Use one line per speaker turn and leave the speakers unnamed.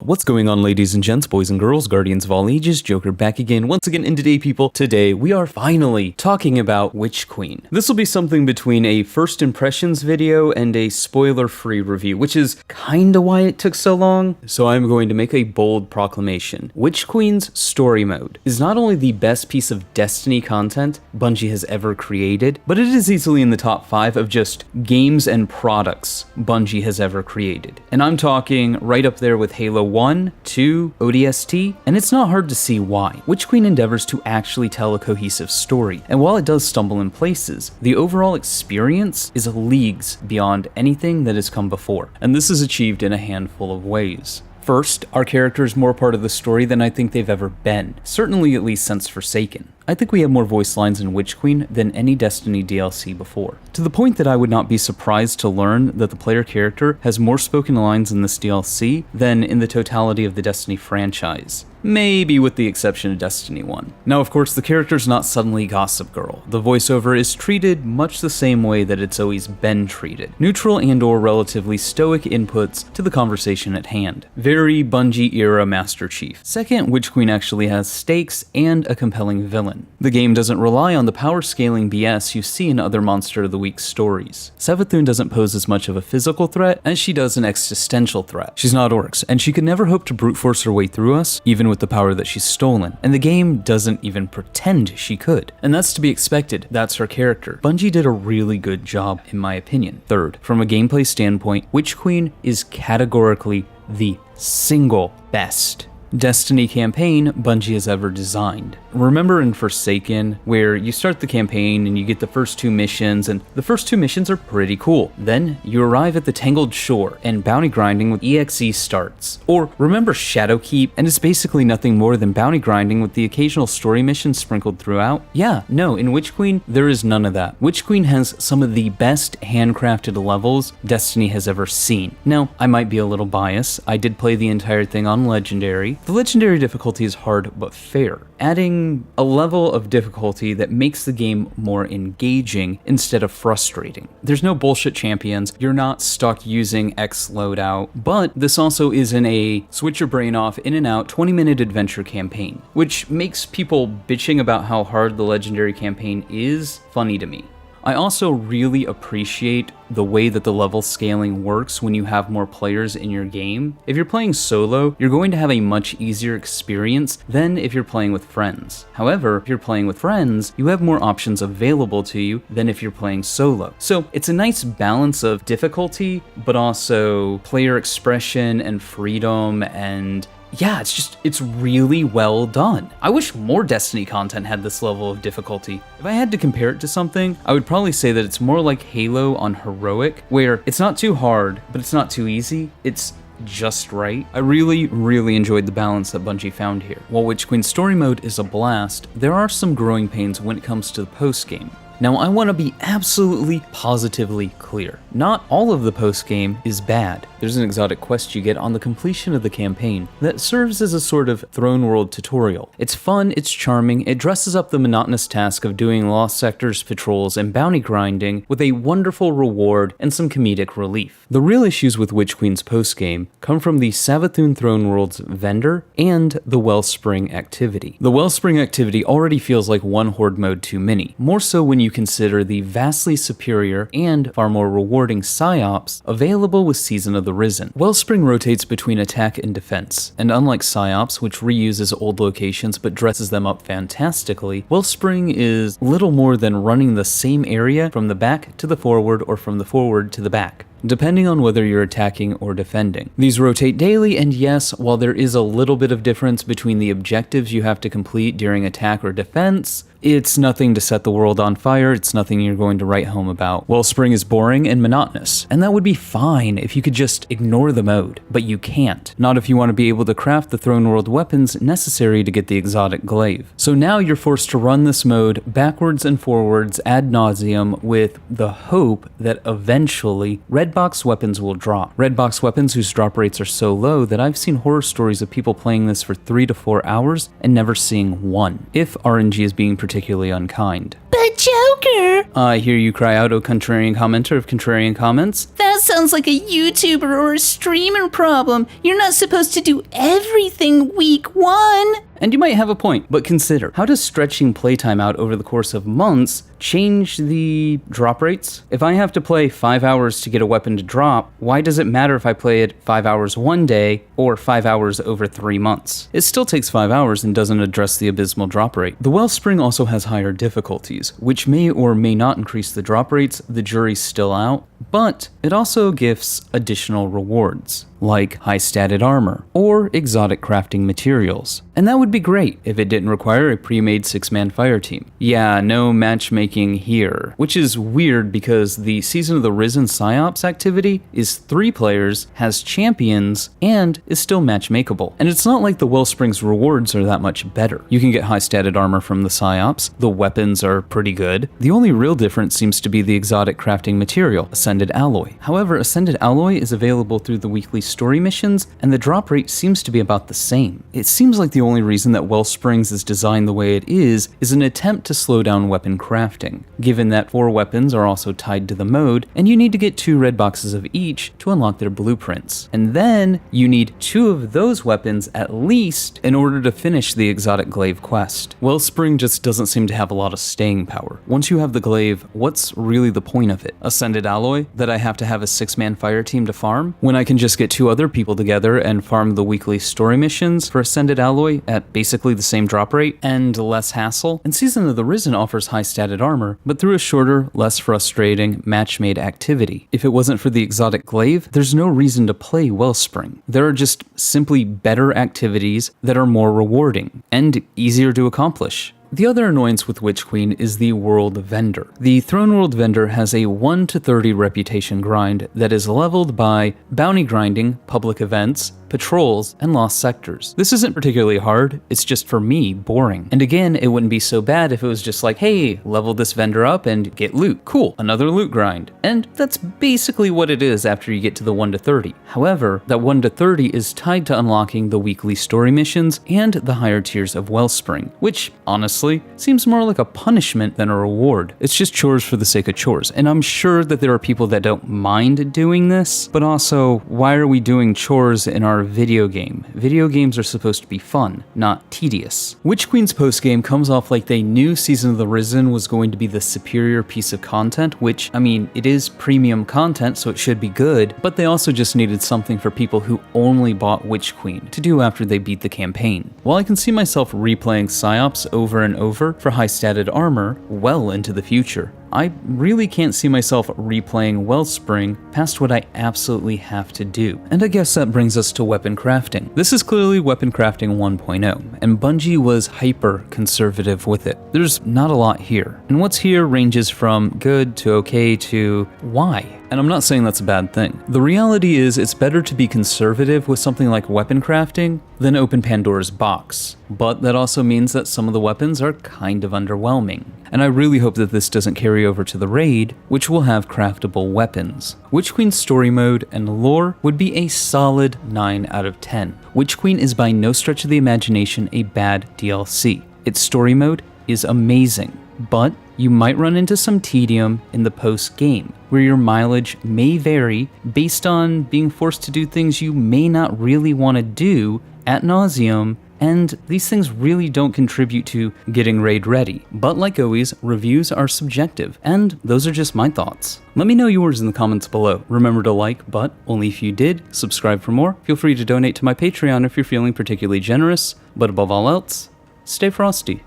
What's going on, ladies and gents, boys and girls, guardians of all ages, Joker back again, once again, and today, people, today we are finally talking about Witch Queen. This will be something between a first impressions video and a spoiler-free review, which is kinda why it took so long. So I'm going to make a bold proclamation. Witch Queen's story mode is not only the best piece of Destiny content Bungie has ever created, but it is easily in the top 5 of just games and products Bungie has ever created. And I'm talking right up there with Halo 1, 2, ODST, and it's not hard to see why. Witch Queen endeavors to actually tell a cohesive story, and while it does stumble in places, the overall experience is leagues beyond anything that has come before, and this is achieved in a handful of ways. First, our character is more part of the story than I think they've ever been, certainly at least since Forsaken. I think we have more voice lines in Witch Queen than any Destiny DLC before, to the point that I would not be surprised to learn that the player character has more spoken lines in this DLC than in the totality of the Destiny franchise. Maybe with the exception of Destiny 1. Now, of course, the character's not suddenly Gossip Girl. The voiceover is treated much the same way that it's always been treated. Neutral and/or relatively stoic inputs to the conversation at hand. Very Bungie-era Master Chief. Second, Witch Queen actually has stakes and a compelling villain. The game doesn't rely on the power scaling BS you see in other Monster of the Week stories. Savathun doesn't pose as much of a physical threat as she does an existential threat. She's not orcs, and she could never hope to brute force her way through us, even with the power that she's stolen, and the game doesn't even pretend she could. And that's to be expected, that's her character. Bungie did a really good job, in my opinion. Third, from a gameplay standpoint, Witch Queen is categorically the single best Destiny campaign Bungie has ever designed. Remember in Forsaken, where you start the campaign and you get the first 2 missions, and the first 2 missions are pretty cool. Then you arrive at the Tangled Shore, and bounty grinding with EXE starts. Or remember Shadowkeep, and it's basically nothing more than bounty grinding with the occasional story missions sprinkled throughout? Yeah, no, in Witch Queen, there is none of that. Witch Queen has some of the best handcrafted levels Destiny has ever seen. Now, I might be a little biased. I did play the entire thing on Legendary. The Legendary difficulty is hard but fair, adding a level of difficulty that makes the game more engaging instead of frustrating. There's no bullshit champions, you're not stuck using X loadout, but this also isn't a switch your brain off, in and out 20-minute adventure campaign, which makes people bitching about how hard the Legendary campaign is funny to me. I also really appreciate the way that the level scaling works when you have more players in your game. If you're playing solo, you're going to have a much easier experience than if you're playing with friends. However, if you're playing with friends, you have more options available to you than if you're playing solo. So it's a nice balance of difficulty, but also player expression and freedom, and yeah, it's really well done. I wish more Destiny content had this level of difficulty. If I had to compare it to something, I would probably say that it's more like Halo on Heroic, where it's not too hard, but it's not too easy. It's just right. I really enjoyed the balance that Bungie found here. While Witch Queen's story mode is a blast, there are some growing pains when it comes to the post-game. Now, I want to be absolutely positively clear. Not all of the post-game is bad. There's an exotic quest you get on the completion of the campaign that serves as a sort of Throne World tutorial. It's fun, it's charming, it dresses up the monotonous task of doing lost sectors, patrols, and bounty grinding with a wonderful reward and some comedic relief. The real issues with Witch Queen's post-game come from the Savathun Throne World's vendor and the Wellspring activity. The Wellspring activity already feels like one horde mode too many, more so when you consider the vastly superior and far more rewarding PsyOps available with Season of the Risen. Wellspring rotates between attack and defense, and unlike PsyOps, which reuses old locations but dresses them up fantastically, Wellspring is little more than running the same area from the back to the forward or from the forward to the back, depending on whether you're attacking or defending. These rotate daily, and yes, while there is a little bit of difference between the objectives you have to complete during attack or defense, it's nothing to set the world on fire, it's nothing you're going to write home about. Wellspring is boring and monotonous, and that would be fine if you could just ignore the mode, but you can't. Not if you want to be able to craft the Throne World weapons necessary to get the exotic glaive. So now you're forced to run this mode backwards and forwards ad nauseum with the hope that eventually red box weapons will drop. Red box weapons whose drop rates are so low that I've seen horror stories of people playing this for 3 to 4 hours and never seeing one, if RNG is being particularly unkind.
But Joker!
I hear you cry out, O contrarian commenter of contrarian comments.
That sounds like a YouTuber or a streamer problem. You're not supposed to do everything week 1.
And you might have a point, but consider, how does stretching playtime out over the course of months change the drop rates? If I have to play 5 hours to get a weapon to drop, why does it matter if I play it 5 hours one day or 5 hours over 3 months? It still takes 5 hours and doesn't address the abysmal drop rate. The Wellspring also has higher difficulties, which may or may not increase the drop rates. The jury's still out, but it also gifts additional rewards, like high-statted armor or exotic crafting materials. And that would be great if it didn't require a pre-made 6-man fire team. Yeah, no matchmaking here, which is weird because the Season of the Risen Psyops activity is 3 players, has champions, and is still matchmakeable. And it's not like the Wellspring's rewards are that much better. You can get high-statted armor from the Psyops, the weapons are pretty good. The only real difference seems to be the exotic crafting material, Ascended Alloy. However, Ascended Alloy is available through the weekly story missions, and the drop rate seems to be about the same. It seems like the only reason that Wellsprings is designed the way it is an attempt to slow down weapon crafting, given that 4 weapons are also tied to the mode, and you need to get 2 red boxes of each to unlock their blueprints. And then you need 2 of those weapons at least in order to finish the exotic glaive quest. Wellspring just doesn't seem to have a lot of staying power. Once you have the glaive, what's really the point of it? Ascended Alloy that I have to have a 6-man fire team to farm, when I can just get 2 other people together and farm the weekly story missions for Ascended Alloy at basically the same drop rate and less hassle. And Season of the Risen offers high-statted armor, but through a shorter, less frustrating, match-made activity. If it wasn't for the exotic glaive, there's no reason to play Wellspring. There are just simply better activities that are more rewarding and easier to accomplish. The other annoyance with Witch Queen is the World Vendor. The Throne World Vendor has a 1 to 30 reputation grind that is leveled by bounty grinding, public events, patrols, and lost sectors. This isn't particularly hard, it's just for me, boring. And again, it wouldn't be so bad if it was just like, hey, level this vendor up and get loot. Cool, another loot grind. And that's basically what it is after you get to the 1 to 30. However, that 1 to 30 is tied to unlocking the weekly story missions and the higher tiers of Wellspring, which, honestly, seems more like a punishment than a reward. It's just chores for the sake of chores. And I'm sure that there are people that don't mind doing this, but also, why are we doing chores in our video game? Video games are supposed to be fun, not tedious. Witch Queen's postgame comes off like they knew Season of the Risen was going to be the superior piece of content, which, I mean, it is premium content, so it should be good, but they also just needed something for people who only bought Witch Queen to do after they beat the campaign. While I can see myself replaying Psyops over and over for high-statted armor well into the future, I really can't see myself replaying Wellspring past what I absolutely have to do. And I guess that brings us to weapon crafting. This is clearly weapon crafting 1.0, and Bungie was hyper conservative with it. There's not a lot here, and what's here ranges from good to okay to why. And I'm not saying that's a bad thing. The reality is it's better to be conservative with something like weapon crafting than open Pandora's box. But that also means that some of the weapons are kind of underwhelming. And I really hope that this doesn't carry over to the raid, which will have craftable weapons. Witch Queen's story mode and lore would be a solid 9 out of 10. Witch Queen is by no stretch of the imagination a bad DLC. Its story mode is amazing, but you might run into some tedium in the post-game, where your mileage may vary based on being forced to do things you may not really want to do ad nauseum, and these things really don't contribute to getting raid ready. But like always, reviews are subjective, and those are just my thoughts. Let me know yours in the comments below. Remember to like, but only if you did. Subscribe for more. Feel free to donate to my Patreon if you're feeling particularly generous. But above all else, stay frosty.